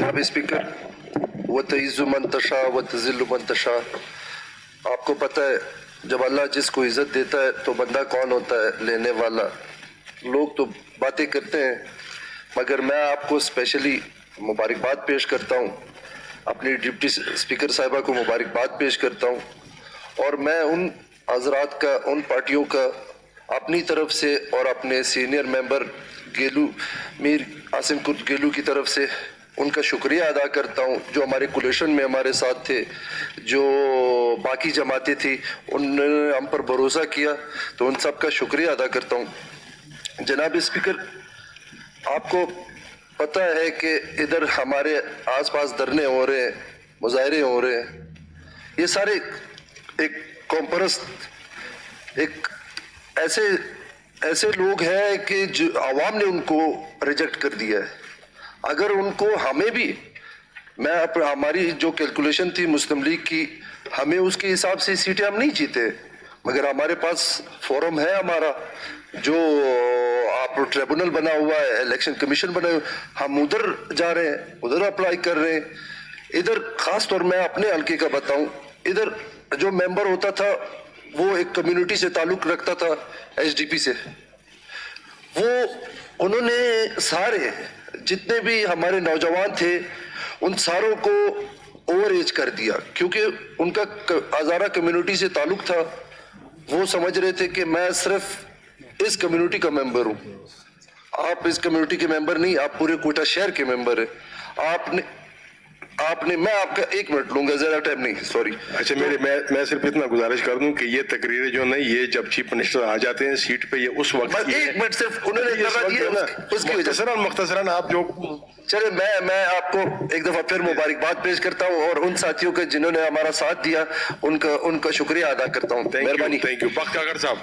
جناب اسپیکر وتعز من تشاء وتذل من تشاء، آپ کو پتہ ہے جب اللہ جس کو عزت دیتا ہے تو بندہ کون ہوتا ہے؟ لینے والا۔ لوگ تو باتیں کرتے ہیں مگر میں آپ کو اسپیشلی مبارکباد پیش کرتا ہوں، اپنی ڈپٹی اسپیکر صاحبہ کو مبارکباد پیش کرتا ہوں، اور میں ان حضرات کا، ان پارٹیوں کا اپنی طرف سے اور اپنے سینئر ممبر گیلو میر عاصم کرد گیلو کی طرف سے ان کا شکریہ ادا کرتا ہوں، جو ہمارے کولیشن میں ہمارے ساتھ تھے، جو باقی جماعتیں تھیں انہوں نے ہم پر بھروسہ کیا، تو ان سب کا شکریہ ادا کرتا ہوں۔ جناب اسپیکر، آپ کو پتہ ہے کہ ادھر ہمارے آس پاس دھرنے ہو رہے ہیں، مظاہرے ہو رہے ہیں، یہ سارے ایک قوم پرست، ایک ایسے لوگ ہیں کہ جو عوام نے ان کو ریجیکٹ کر دیا ہے۔ اگر ان کو ہمیں بھی، ہماری جو کیلکولیشن تھی مسلم لیگ کی، ہمیں اس کے حساب سے سیٹیں ہم نہیں جیتے، مگر ہمارے پاس فورم ہے ہمارا، جو آپ ٹریبونل بنا ہوا ہے، الیکشن کمیشن بنا ہوا ہے، ہم ادھر جا رہے ہیں، ادھر اپلائی کر رہے ہیں۔ ادھر خاص طور میں اپنے حلقے کا بتاؤں، ادھر جو ممبر ہوتا تھا وہ ایک کمیونٹی سے تعلق رکھتا تھا، ایچ ڈی پی سے، انہوں نے سارے جتنے بھی ہمارے نوجوان تھے ان ساروں کو اوور ایج کر دیا، کیونکہ ان کا ہزارہ کمیونٹی سے تعلق تھا۔ وہ سمجھ رہے تھے کہ میں صرف اس کمیونٹی کا ممبر ہوں، آپ اس کمیونٹی کے ممبر نہیں، آپ پورے کوئٹہ شہر کے ممبر ہیں۔ میں آپ کا 1 منٹ لوں گا، زیادہ ٹائم نہیں، سوری۔ اچھا، میں صرف اتنا گزارش کر دوں کہ یہ تقریریں جو نہیں، یہ جب چیف منسٹر آ جاتے ہیں سیٹ پہ، یہ اس وقت بس 1 منٹ صرف انہوں نے لگا دیا اس کی وجہ سے۔ مختصراً آپ جو چلے، میں آپ کو ایک دفعہ پھر مبارکباد پیش کرتا ہوں، اور ان ساتھیوں کا جنہوں نے ہمارا ساتھ دیا ان کا شکریہ ادا کرتا ہوں۔ مہربانی۔ Thank you. بخت کاکڑ صاحب۔